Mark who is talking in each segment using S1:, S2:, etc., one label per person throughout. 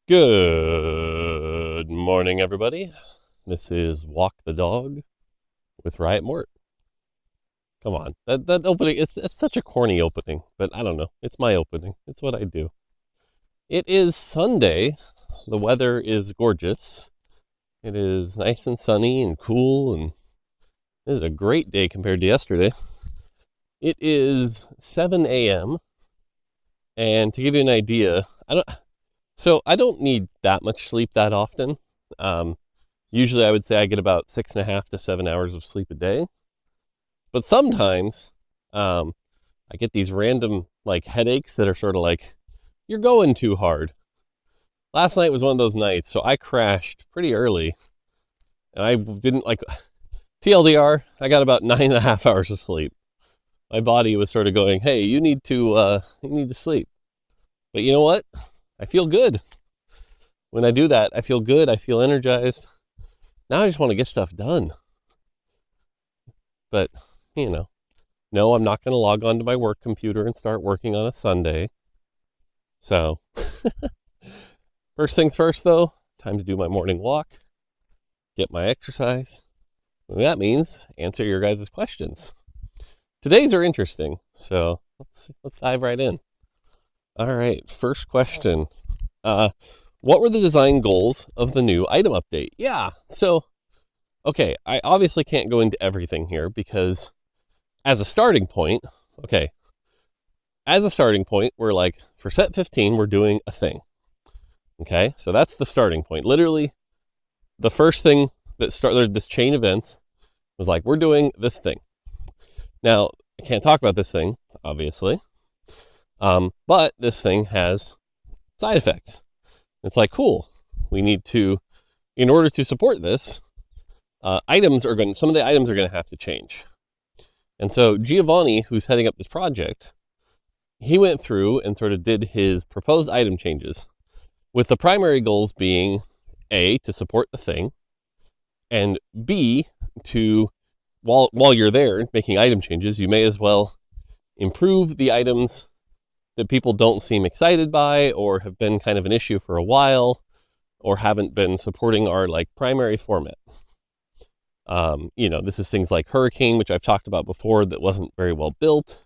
S1: Good morning, everybody. This is Walk the Dog with Riot Mort. Come on, that opening, it's such a corny opening, but I don't know. It's my opening. It's what I do. It is Sunday. The weather is gorgeous. It is nice and sunny and cool, and it is a great day compared to yesterday. It is 7 a.m., and to give you an idea, I don't need that much sleep that often. Usually I would say I get about 6.5 to 7 hours of sleep a day. But sometimes I get these random headaches that are sort of like, you're going too hard. Last night was one of those nights, so I crashed pretty early. And I didn't TLDR, I got about 9.5 hours of sleep. My body was sort of going, hey, you need to sleep. But you know what? I feel good. When I do that, I feel good. I feel energized. Now I just want to get stuff done. But, no, I'm not going to log on to my work computer and start working on a Sunday. So, first things first, though, time to do my morning walk, get my exercise. And that means answer your guys' questions. Today's are interesting, so let's dive right in. All right, first question. What were the design goals of the new item update? Yeah, so, okay, I obviously can't go into everything here because as a starting point, we're for set 15, we're doing a thing. Okay, so that's the starting point. Literally, the first thing that started this chain of events was we're doing this thing. Now, I can't talk about this thing, obviously. But this thing has side effects. It's cool. We need to, in order to support this, some of the items are going to have to change. And so Giovanni, who's heading up this project, he went through and sort of did his proposed item changes, with the primary goals being A, to support the thing, and B, to, while you're there making item changes, you may as well improve the items that people don't seem excited by or have been kind of an issue for a while or haven't been supporting our primary format. This is things like Hurricane, which I've talked about before, that wasn't very well built,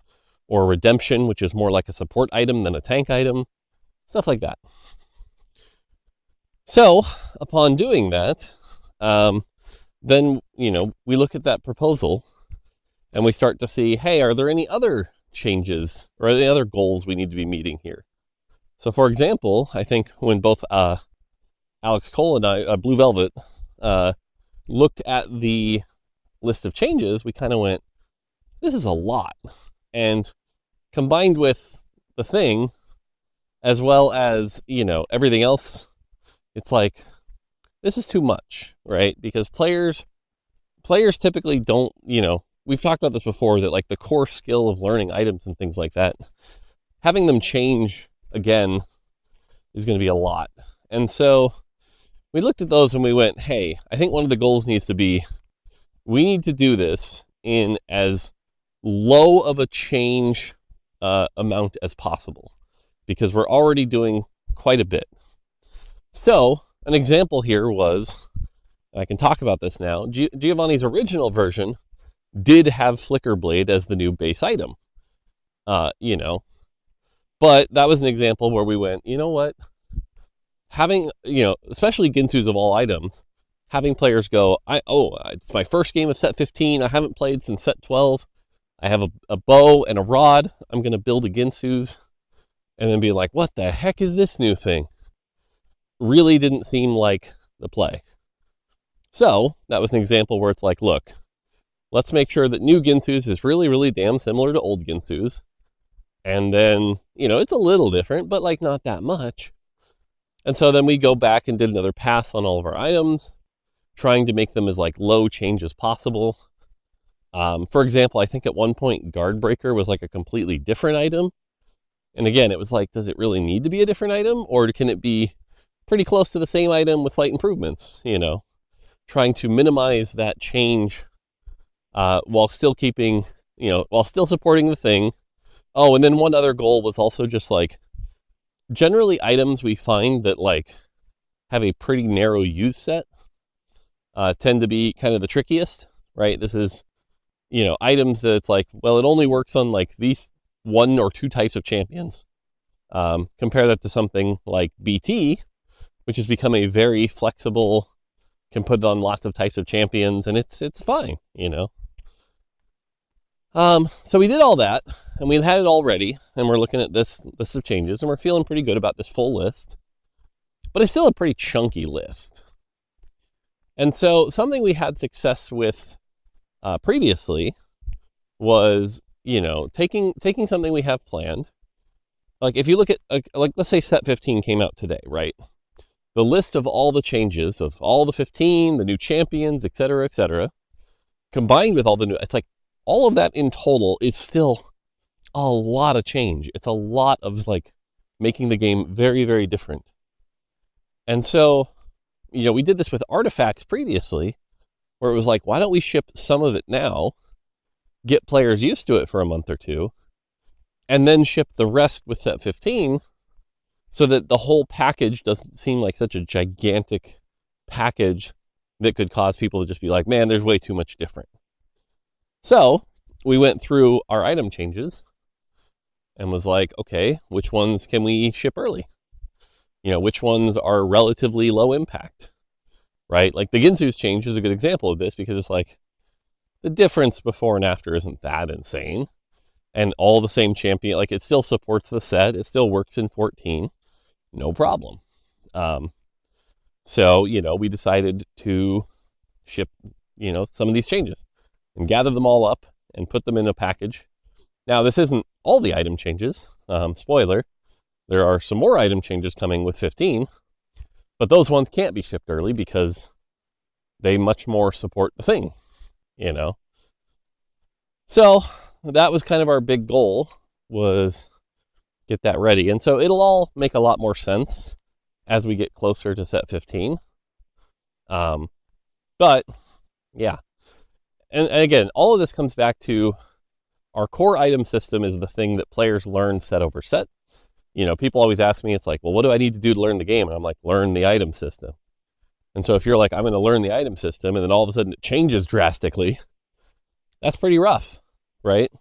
S1: or Redemption, which is more like a support item than a tank item, stuff like that. So upon doing that, then, we look at that proposal and we start to see, hey, are there any other changes or any other goals we need to be meeting here? So, for example, I think when both Alex Cole and I, Blue Velvet, looked at the list of changes, we kind of went, this is a lot. And combined with the thing, as well as, everything else, it's this is too much, right? Because players typically don't, we've talked about this before, that the core skill of learning items and things like that, having them change again is going to be a lot. And so we looked at those and we went, hey, I think one of the goals needs to be, we need to do this in as low of a change amount as possible, because we're already doing quite a bit. So an example here was, and I can talk about this now, Giovanni's original version did have Flicker Blade as the new base item, but that was an example where we went, you know what, having, especially Ginsu's of all items, having players go, it's my first game of set 15, I haven't played since set 12, I have a bow and a rod, I'm going to build a Ginsu's, and then be like, what the heck is this new thing? Really didn't seem like the play. So that was an example where it's look, let's make sure that new Ginsu's is really, really damn similar to old Ginsu's. And then, it's a little different, but not that much. And so then we go back and did another pass on all of our items, trying to make them as low change as possible. For example, I think at one point Guard Breaker was a completely different item. And again, it was does it really need to be a different item? Or can it be pretty close to the same item with slight improvements, trying to minimize that change while still keeping, while still supporting the thing. Oh, and then one other goal was also just generally items we find that have a pretty narrow use set tend to be kind of the trickiest, right? This is, items that it's like, well, it only works on like these 1 or 2 types of champions. Compare that to something like BT, which has become a very flexible, can put it on lots of types of champions, and it's fine, So we did all that, and we had it all ready, and we're looking at this list of changes, and we're feeling pretty good about this full list. But it's still a pretty chunky list. And so something we had success with previously was, taking something we have planned. Like if you look at, like let's say set 15 came out today, right? The list of all the changes of all the 15, the new champions, et cetera, combined with all the new, it's like all of that in total is still a lot of change. It's a lot of like making the game very, very different. And so, we did this with artifacts previously, where it was like, why don't we ship some of it now, get players used to it for a month or 2, and then ship the rest with set 15 so that the whole package doesn't seem like such a gigantic package that could cause people to just be like, man, there's way too much different. So we went through our item changes and was like, okay, which ones can we ship early? Which ones are relatively low impact, right? Like the Ginsu's change is a good example of this, because it's like the difference before and after isn't that insane. And all the same champion, like it still supports the set. It still works in 14. No problem. So, we decided to ship, some of these changes and gather them all up and put them in a package. Now, this isn't all the item changes. Spoiler, there are some more item changes coming with 15, but those ones can't be shipped early because they much more support the thing, So that was kind of our big goal, was get that ready. And so it'll all make a lot more sense as we get closer to set 15. But yeah. And again, all of this comes back to our core item system is the thing that players learn set over set. People always ask me, it's like, well, what do I need to do to learn the game? And I'm like, learn the item system. And so if you're like, I'm going to learn the item system, and then all of a sudden it changes drastically, that's pretty rough, right?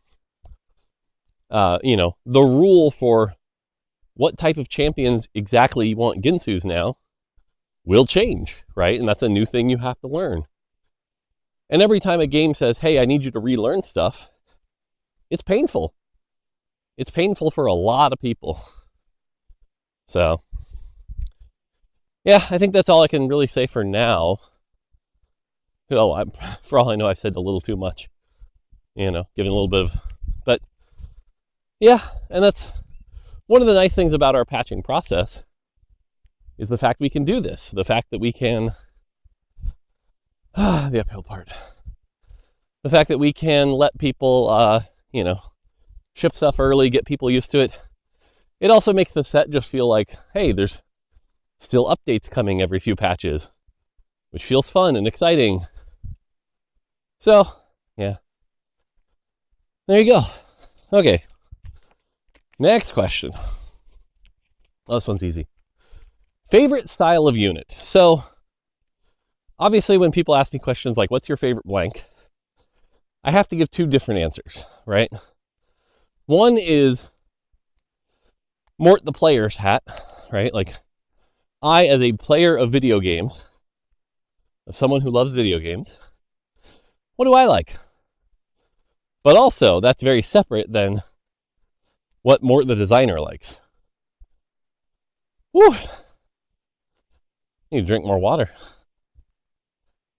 S1: The rule for what type of champions exactly you want Ginsu's now will change, right? And that's a new thing you have to learn. And every time a game says, hey, I need you to relearn stuff, it's painful. It's painful for a lot of people. So, yeah, I think that's all I can really say for now. For all I know, I've said a little too much, giving a little bit of, but yeah, and that's one of the nice things about our patching process is the fact we can do this, the fact that we can, the uphill part, the fact that we can let people, ship stuff early, get people used to it. It also makes the set just feel like, hey, there's still updates coming every few patches, which feels fun and exciting. So, yeah. There you go. Okay. Next question. Oh, this one's easy. Favorite style of unit. So, obviously, when people ask me questions like, what's your favorite blank? I have to give 2 different answers, right? One is Mort the player's hat, right? Like, I, as a player of video games, of someone who loves video games, what do I like? But also, that's very separate than what Mort the designer likes. Woo! Need to drink more water.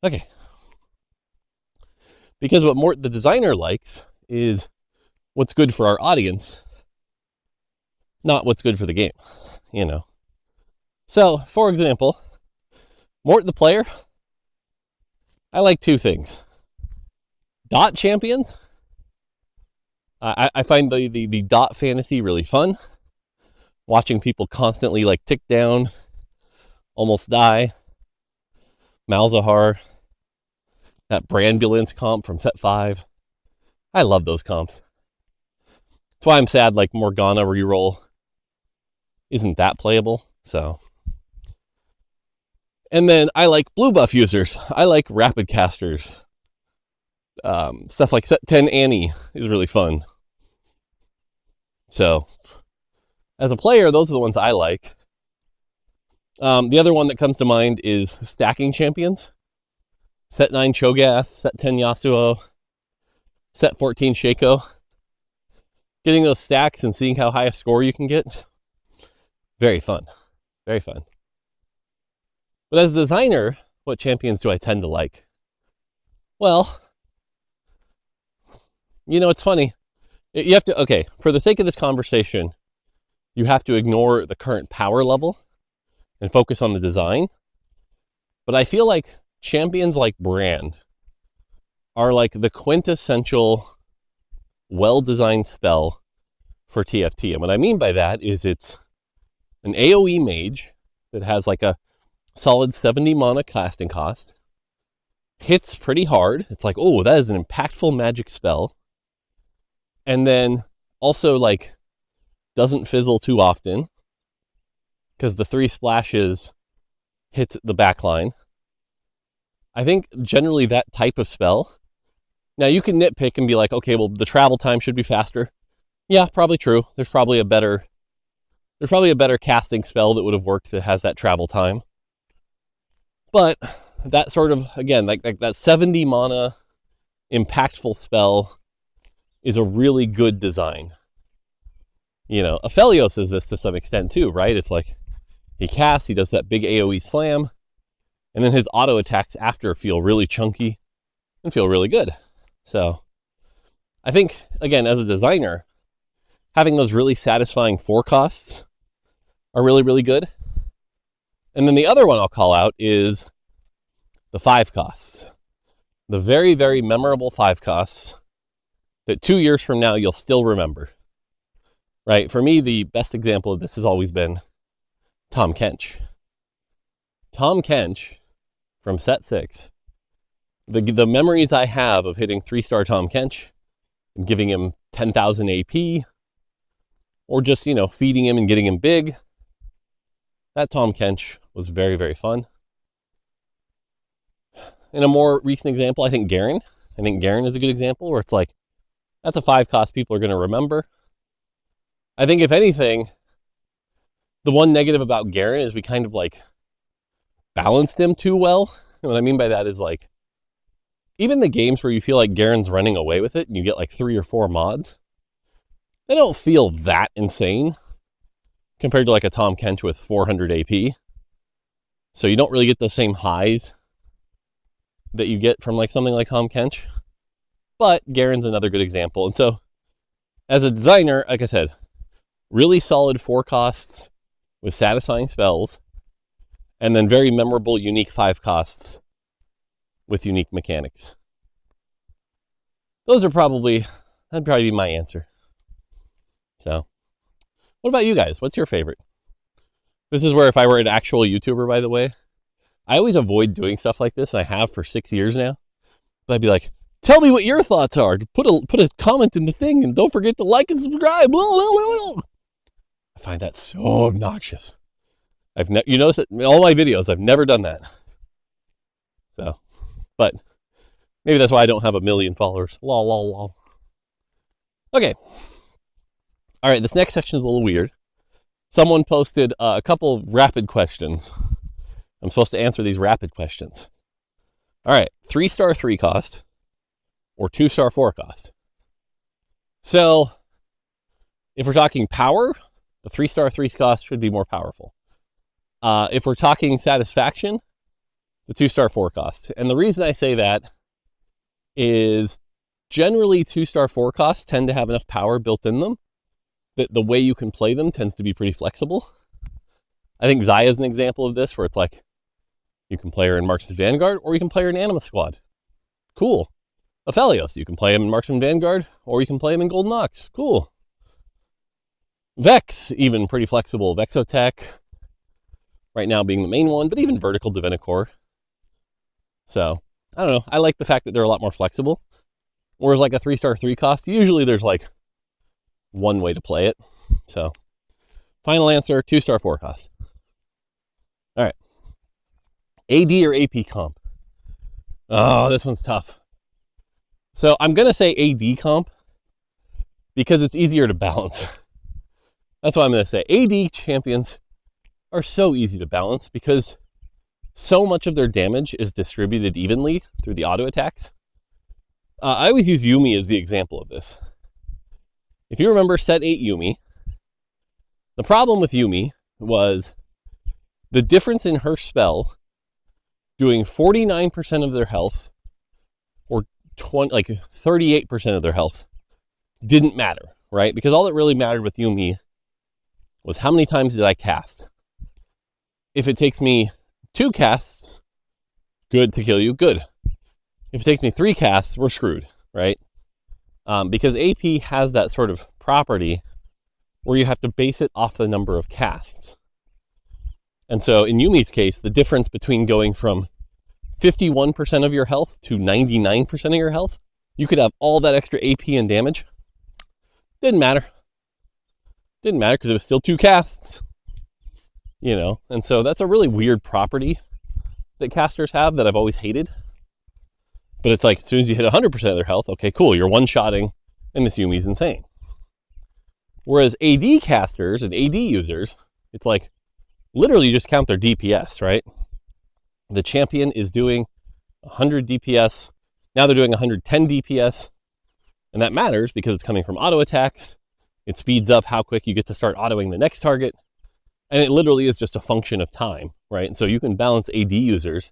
S1: Okay. Because what Mort the designer likes is what's good for our audience, not what's good for the game, So, for example, Mort the player, I like 2 things. Dot champions. I find the dot fantasy really fun. Watching people constantly like tick down, almost die. Malzahar, that Brambulance comp from set 5. I love those comps. That's why I'm sad like Morgana reroll isn't that playable. So And then I like blue buff users. I like rapid casters. Stuff like set 10 Annie is really fun. So, as a player, those are the ones I like. The other one that comes to mind is stacking champions. Set 9 Cho'Gath, set 10 Yasuo, set 14 Shaco. Getting those stacks and seeing how high a score you can get, very fun. Very fun. But as a designer, what champions do I tend to like? Well, it's funny. You have to, okay, for the sake of this conversation, you have to ignore the current power level and focus on the design. But I feel like champions like Brand are like the quintessential well-designed spell for TFT. And what I mean by that is it's an AoE mage that has like a solid 70 mana casting cost, hits pretty hard. It's like, oh, that is an impactful magic spell. And then also like doesn't fizzle too often because the 3 splashes hits the backline. I think generally that type of spell. Now you can nitpick and be like, okay, well the travel time should be faster. Yeah, probably true. There's probably a better casting spell that would have worked that has that travel time. But that sort of, again, like that 70 mana impactful spell is a really good design. Aphelios is this to some extent too, right? It's like he casts, he does that big AoE slam, and then his auto attacks after feel really chunky and feel really good. So I think, again, as a designer, having those really satisfying 4 costs are really, really good. And then the other one I'll call out is the 5 costs. The very, very memorable 5 costs that 2 years from now you'll still remember. Right? For me, the best example of this has always been Tahm Kench. Tahm Kench from set 6. The memories I have of hitting 3-star Tahm Kench and giving him 10,000 AP, or just, feeding him and getting him big, that Tahm Kench was very, very fun. In a more recent example, I think Garen. I think Garen is a good example where it's like, that's a 5 cost people are going to remember. I think if anything, the one negative about Garen is we kind of like balanced him too well. And what I mean by that is like, even the games where you feel like Garen's running away with it and you get like 3 or 4 mods, they don't feel that insane compared to like a Tahm Kench with 400 AP. So you don't really get the same highs that you get from like something like Tahm Kench. But Garen's another good example. And so as a designer, like I said, really solid 4 costs with satisfying spells, and then very memorable, unique 5 costs with unique mechanics. That'd probably be my answer. So, what about you guys? What's your favorite? This is where if I were an actual YouTuber, by the way, I always avoid doing stuff like this, and I have for 6 years now. But I'd be like, tell me what your thoughts are. Put a comment in the thing, and don't forget to like and subscribe. I find that so obnoxious. You notice it in all my videos, I've never done that. So, but maybe that's why I don't have 1 million followers. Lol. Okay. All right, this next section is a little weird. Someone posted a couple of rapid questions. I'm supposed to answer these rapid questions. All right, 3-star 3 cost or 2-star 4 cost. So, if we're talking power, the 3-star 3 cost should be more powerful. If we're talking satisfaction, the 2-star 4 cost. And the reason I say that is generally 2-star 4 costs tend to have enough power built in them that the way you can play them tends to be pretty flexible. I think Xayah is an example of this, where it's like, you can play her in Marksman Vanguard, or you can play her in Anima Squad. Cool. Aphelios, you can play him in Marksman Vanguard, or you can play him in Golden Ox. Cool. Vex, even pretty flexible. Vexotech, right now being the main one, but even Vertical Divinicore. So, I don't know. I like the fact that they're a lot more flexible. Whereas like a 3-star 3 cost, usually there's like one way to play it. So, final answer, 2-star 4 cost. All right. AD or AP comp? Oh, this one's tough. So I'm going to say AD comp because it's easier to balance. That's what I'm going to say. AD champions are so easy to balance because so much of their damage is distributed evenly through the auto attacks. I always use Yuumi as the example of this. If you remember set 8 Yuumi, the problem with Yuumi was the difference in her spell doing 49% of their health or 38% of their health didn't matter, right? Because all that really mattered with Yuumi was how many times did I cast. If it takes me 2 casts, good to kill you, good. If it takes me 3 casts, we're screwed, right? Because AP has that sort of property where you have to base it off the number of casts. And so in Yuumi's case, the difference between going from 51% of your health to 99% of your health, you could have all that extra AP and damage. Didn't matter. Didn't matter because it was still 2 casts. You know, and so that's a really weird property that casters have that I've always hated. But it's like, as soon as you hit 100% of their health, okay, cool, you're one-shotting, and this Yuumi's insane. Whereas AD casters and AD users, it's like, literally you just count their DPS, right? The champion is doing 100 DPS. Now they're doing 110 DPS. And that matters because it's coming from auto attacks. It speeds up how quick you get to start autoing the next target. And it literally is just a function of time, right? And so you can balance AD users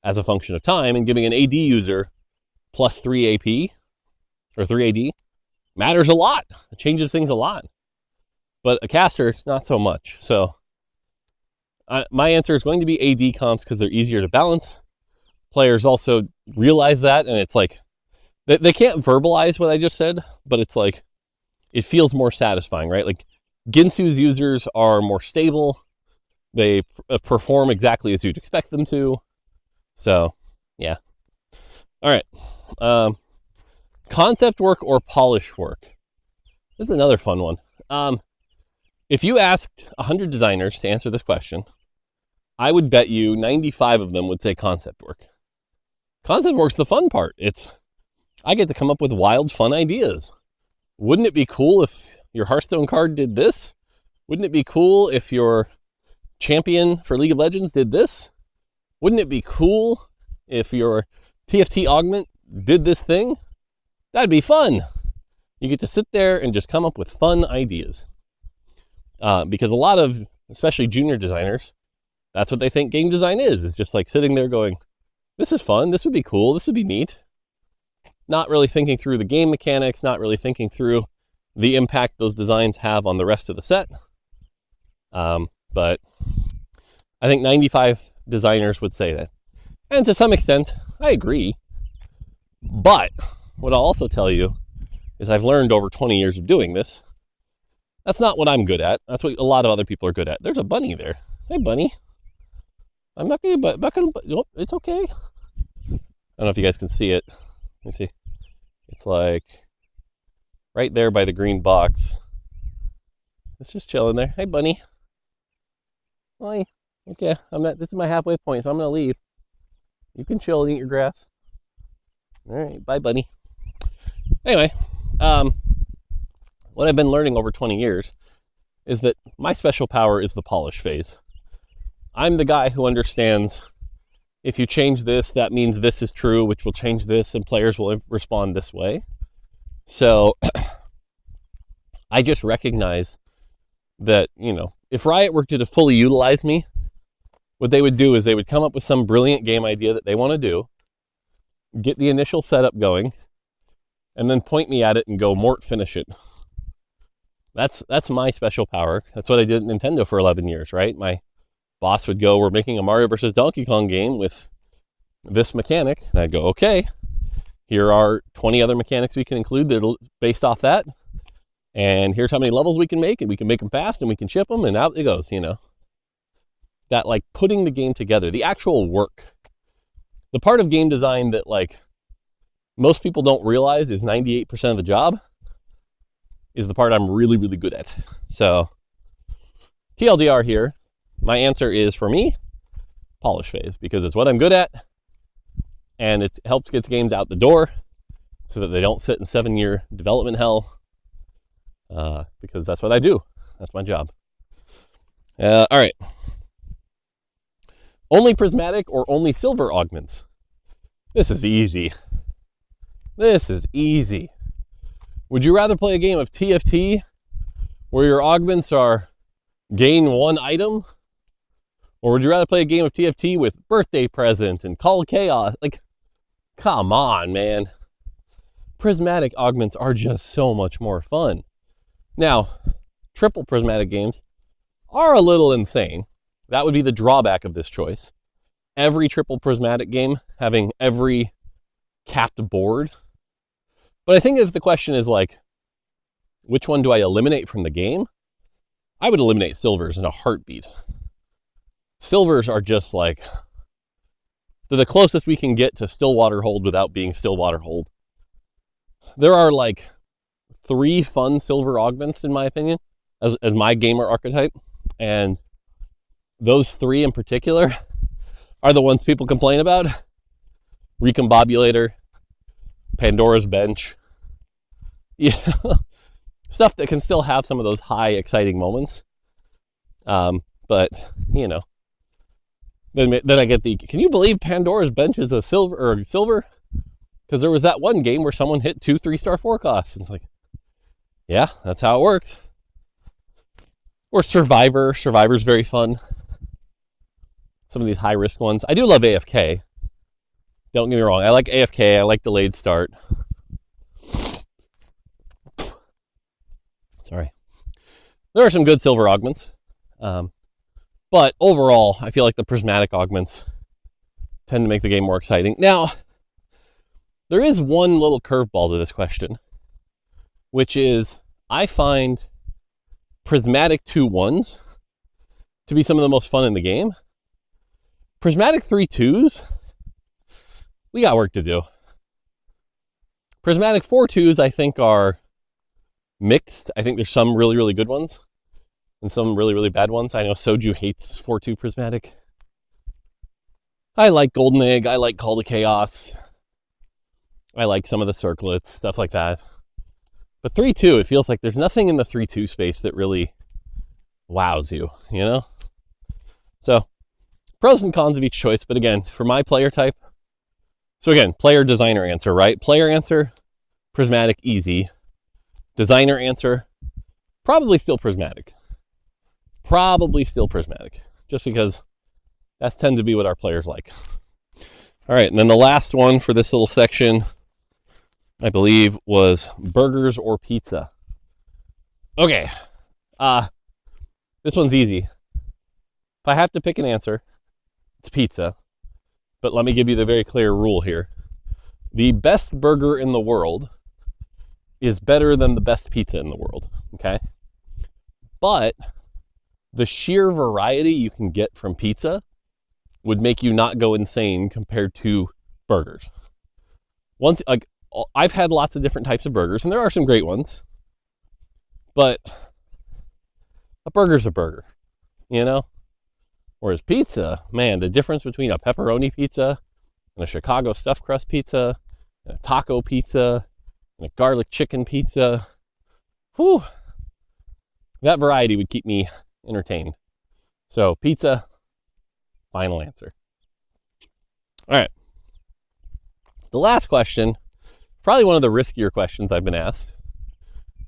S1: as a function of time, and giving an AD user plus 3 AP or 3 AD matters a lot. It changes things a lot. But a caster, not so much. So my answer is going to be AD comps because they're easier to balance. Players also realize that, and it's like, they can't verbalize what I just said, but it's like, it feels more satisfying, right? Like, Ginsu's users are more stable. They perform exactly as you'd expect them to. So, yeah. All right. Concept work or polish work? This is another fun one. If you asked 100 designers to answer this question, I would bet you 95 of them would say concept work. Concept work's the fun part. I get to come up with wild, fun ideas. Wouldn't it be cool if your Hearthstone card did this? Wouldn't it be cool if your champion for League of Legends did this? Wouldn't it be cool if your TFT augment did this thing? That'd be fun. You get to sit there and just come up with fun ideas. Because a lot of, especially junior designers, that's what they think game design is. It's just like sitting there going, this is fun, this would be cool, this would be neat. Not really thinking through the game mechanics, not really thinking through the impact those designs have on the rest of the set. But I think 95 designers would say that. And to some extent, I agree. But what I'll also tell you is I've learned over 20 years of doing this, that's not what I'm good at. That's what a lot of other people are good at. There's a bunny there. Hey, bunny. I'm not going to, nope, it's okay. I don't know if you guys can see it. Let me see. It's like right there by the green box. It's just chilling there. Hey, bunny. Hi. Okay, this is my halfway point, so I'm going to leave. You can chill and eat your grass. All right, bye, bunny. Anyway, what I've been learning over 20 years is that my special power is the polish phase. I'm the guy who understands if you change this, that means this is true, which will change this, and players will respond this way. So I just recognize that, if Riot were to fully utilize me, what they would do is they would come up with some brilliant game idea that they want to do, get the initial setup going, and then point me at it and go, Mort, finish it. That's my special power. That's what I did at Nintendo for 11 years, right? My boss would go, we're making a Mario versus Donkey Kong game with this mechanic. And I'd go, okay, here are 20 other mechanics we can include that are based off that. And here's how many levels we can make, and we can make them fast, and we can ship them, and out it goes, That, like, putting the game together, the actual work. The part of game design that, like, most people don't realize is 98% of the job is the part I'm really, really good at. So, TLDR here, my answer is, for me, polish phase, because it's what I'm good at, and it helps get games out the door so that they don't sit in 7-year development hell, because that's what I do. That's my job. All right. Only prismatic or only silver augments? This is easy. This is easy. Would you rather play a game of TFT where your augments are gain 1 item? Or would you rather play a game of TFT with birthday present and call chaos? Like, come on, man. Prismatic augments are just so much more fun. Now, triple prismatic games are a little insane. That would be the drawback of this choice. Every triple prismatic game having every capped board. But I think if the question is like, which one do I eliminate from the game? I would eliminate silvers in a heartbeat. Silvers are just like, they're the closest we can get to Stillwater Hold without being Stillwater Hold. There are like 3 fun silver augments, in my opinion, as my gamer archetype. And those 3 in particular are the ones people complain about. Recombobulator, Pandora's Bench. Yeah. Stuff that can still have some of those high, exciting moments. But, you know, then I get the, can you believe Pandora's Bench is a silver? Because there was that one game where someone hit 2 3-star forecasts. And it's like, yeah, that's how it works. Or Survivor. Survivor's very fun. Some of these high-risk ones. I do love AFK. Don't get me wrong. I like AFK. I like delayed start. Sorry. There are some good silver augments. But overall, I feel like the prismatic augments tend to make the game more exciting. Now, there is one little curveball to this question, which is I find prismatic 2-1s to be some of the most fun in the game. Prismatic 3-2s, we got work to do. Prismatic 4-2s, I think, are mixed. I think there's some really, really good ones and some really, really bad ones. I know Soju hates 4-2 prismatic. I like Golden Egg. I like Call to Chaos. I like some of the circlets, stuff like that. But 3-2, it feels like there's nothing in the 3-2 space that really wows you, you know? So, pros and cons of each choice. But again, for my player type, so again, player designer answer, right? Player answer, prismatic, easy. Designer answer, probably still prismatic. Probably still prismatic, just because that tends to be what our players like. All right, and then the last one for this little section, I believe, was burgers or pizza. Okay, this one's easy. If I have to pick an answer, it's pizza. But let me give you the very clear rule here. The best burger in the world is better than the best pizza in the world, okay? But the sheer variety you can get from pizza would make you not go insane compared to burgers. Once, like, I've had lots of different types of burgers, and there are some great ones, but a burger's a burger, you know? Whereas pizza, man, the difference between a pepperoni pizza and a Chicago stuffed crust pizza and a taco pizza and a garlic chicken pizza, whew, that variety would keep me entertained. So pizza, final answer. All right. The last question, probably one of the riskier questions I've been asked.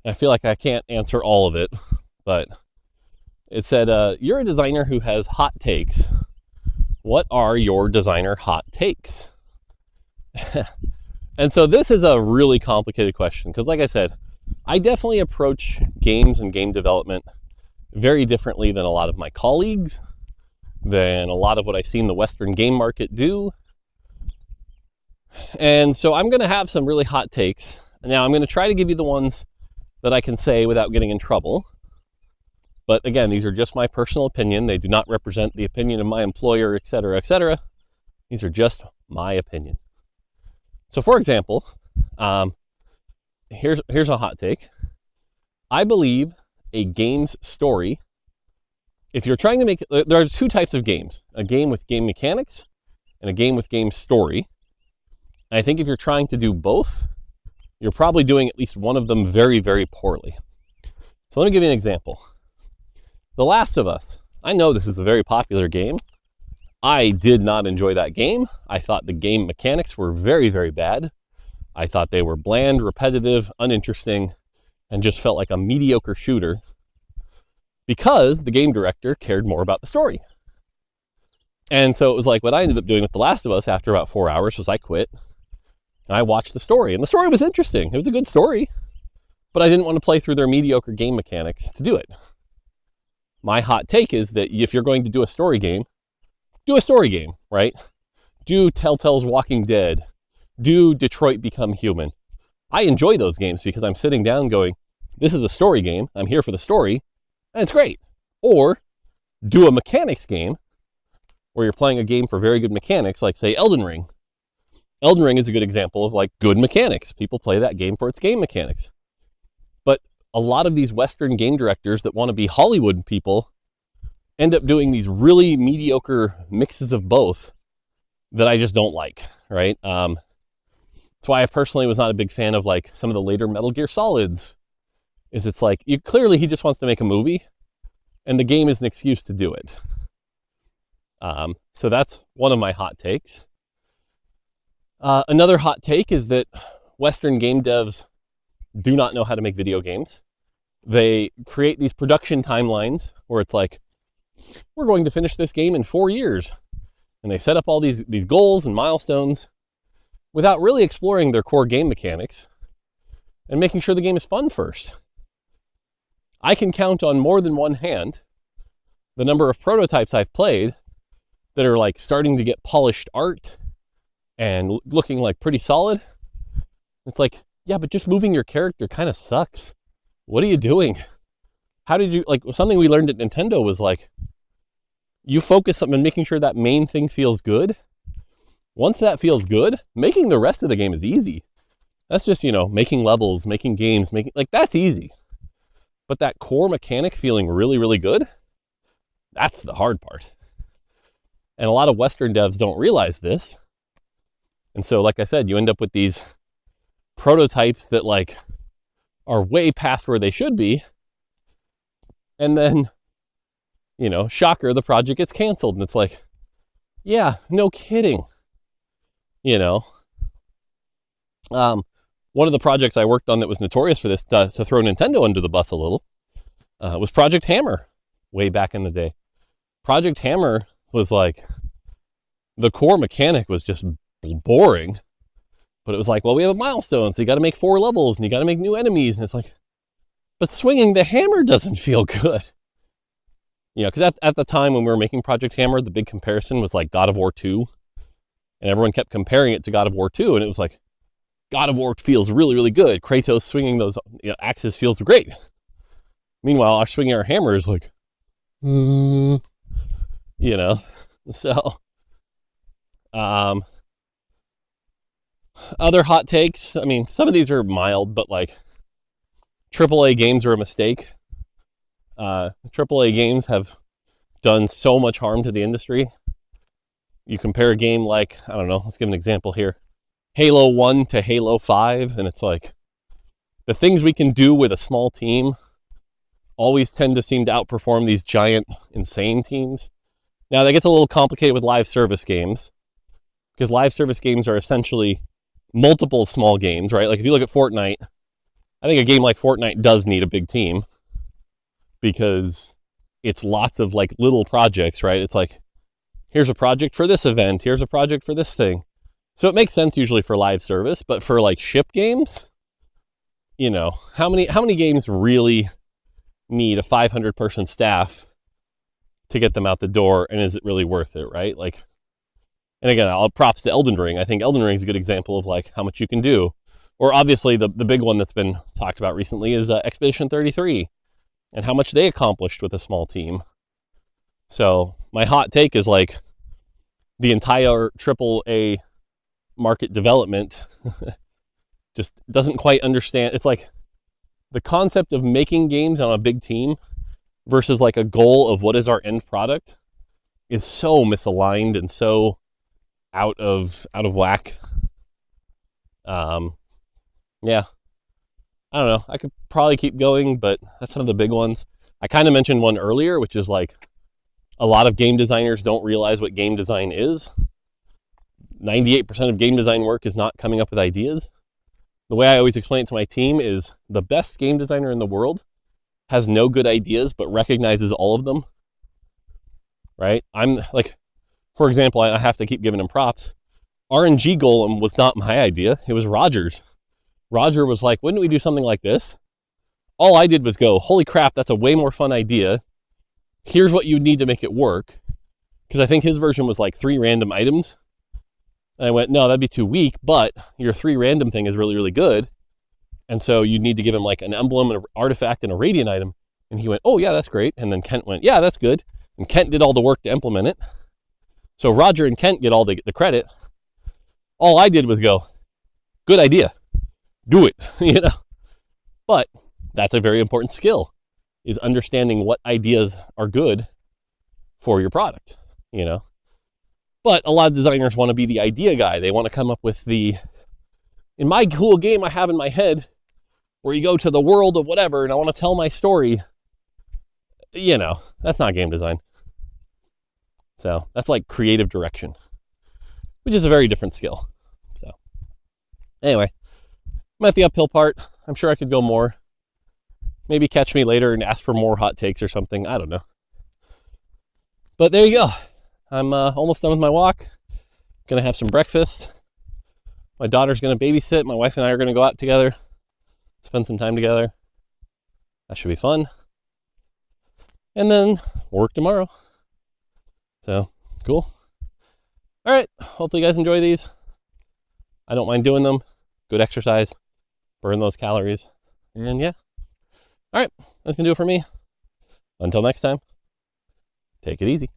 S1: I feel like I can't answer all of it, but it said, you're a designer who has hot takes. What are your designer hot takes? And so this is a really complicated question because, like I said, I definitely approach games and game development very differently than a lot of my colleagues, than a lot of what I've seen the Western game market do. And so I'm going to have some really hot takes. Now, I'm going to try to give you the ones that I can say without getting in trouble. But again, these are just my personal opinion. They do not represent the opinion of my employer, et cetera, et cetera. These are just my opinion. So for example, here's a hot take. I believe a game's story if you're trying to make, there are two types of games, a game with game mechanics and a game with game story. And I think if you're trying to do both, you're probably doing at least one of them very, very poorly. So let me give you an example. The Last of Us. I know this is a very popular game. I did not enjoy that game. I thought the game mechanics were very, very bad. I thought they were bland, repetitive, uninteresting, and just felt like a mediocre shooter because the game director cared more about the story. And so it was like what I ended up doing with The Last of Us after about 4 hours was I quit and I watched the story. And the story was interesting. It was a good story, but I didn't want to play through their mediocre game mechanics to do it. My hot take is that if you're going to do a story game, do a story game, right? Do Telltale's Walking Dead. Do Detroit Become Human. I enjoy those games because I'm sitting down going, this is a story game. I'm here for the story, and it's great. Or do a mechanics game where you're playing a game for very good mechanics, like, say, Elden Ring. Elden Ring is a good example of, like, good mechanics. People play that game for its game mechanics. But a lot of these Western game directors that want to be Hollywood people end up doing these really mediocre mixes of both that I just don't like, right? That's why I personally was not a big fan of like some of the later Metal Gear Solids. It's like, clearly he just wants to make a movie and the game is an excuse to do it. So that's one of my hot takes. Another hot take is that Western game devs do not know how to make video games. They create these production timelines where it's like, we're going to finish this game in 4 years. And they set up all these goals and milestones without really exploring their core game mechanics and making sure the game is fun first. I can count on more than one hand the number of prototypes I've played that are like starting to get polished art and looking like pretty solid. It's like, yeah, but just moving your character kind of sucks. What are you doing? How did you, like, something we learned at Nintendo was like, you focus on making sure that main thing feels good. Once that feels good, making the rest of the game is easy. That's just, making levels, making games, that's easy. But that core mechanic feeling really, really good, that's the hard part. And a lot of Western devs don't realize this. And so, like I said, you end up with these prototypes that like are way past where they should be. And then, shocker, the project gets canceled. And it's like, yeah, no kidding. One of the projects I worked on that was notorious for this, to throw Nintendo under the bus a little, was Project Hammer way back in the day. Project Hammer was like, the core mechanic was just boring. But it was like, well, we have a milestone, so you got to make 4 levels and you got to make new enemies. And it's like, but swinging the hammer doesn't feel good. Because at the time when we were making Project Hammer, the big comparison was like God of War 2. And everyone kept comparing it to God of War 2. And it was like, God of War feels really, really good. Kratos swinging those axes feels great. Meanwhile, our swinging our hammer is like, So, other hot takes. I mean, some of these are mild, but like AAA games are a mistake. AAA games have done so much harm to the industry. You compare a game like, I don't know, let's give an example here. Halo 1 to Halo 5, and it's like the things we can do with a small team always tend to seem to outperform these giant, insane teams. Now, that gets a little complicated with live service games, because live service games are essentially multiple small games, right? Like if you look at Fortnite, I think a game like Fortnite does need a big team because it's lots of like little projects, right? It's like, here's a project for this event, here's a project for this thing. So it makes sense usually for live service, but for like ship games, how many games really need a 500 person staff to get them out the door, and is it really worth it, right? Like, and again, I'll props to Elden Ring. I think Elden Ring is a good example of like how much you can do. Or obviously the big one that's been talked about recently is Expedition 33 and how much they accomplished with a small team. So my hot take is like the entire AAA market development just doesn't quite understand. It's like the concept of making games on a big team versus like a goal of what is our end product is so misaligned and so out of whack. Yeah, I don't know. I could probably keep going, but that's some of the big ones. I kind of mentioned one earlier, which is like a lot of game designers don't realize what game design is. 98% of game design work is not coming up with ideas. The way I always explain it to my team is the best game designer in the world has no good ideas, but recognizes all of them, right? I'm like, for example, I have to keep giving him props. RNG Golem was not my idea. It was Roger's. Roger was like, wouldn't we do something like this? All I did was go, holy crap, that's a way more fun idea. Here's what you need to make it work. Because I think his version was like 3 random items. And I went, no, that'd be too weak, but your 3 random thing is really, really good. And so you need to give him like an emblem, an artifact, and a radiant item. And he went, oh yeah, that's great. And then Kent went, yeah, that's good. And Kent did all the work to implement it. So Roger and Kent get all the credit. All I did was go, good idea, do it, you know. But that's a very important skill, is understanding what ideas are good for your product, you know. But a lot of designers want to be the idea guy. They want to come up with in my cool game I have in my head, where you go to the world of whatever, and I want to tell my story. You know, that's not game design. So that's like creative direction, which is a very different skill. So anyway, I'm at the uphill part. I'm sure I could go more. Maybe catch me later and ask for more hot takes or something. I don't know. But there you go. I'm almost done with my walk. Gonna have some breakfast. My daughter's gonna babysit. My wife and I are gonna go out together, spend some time together. That should be fun. And then work tomorrow. So, cool. All right, hopefully you guys enjoy these. I don't mind doing them. Good exercise. Burn those calories. And yeah. All right, that's going to do it for me. Until next time, take it easy.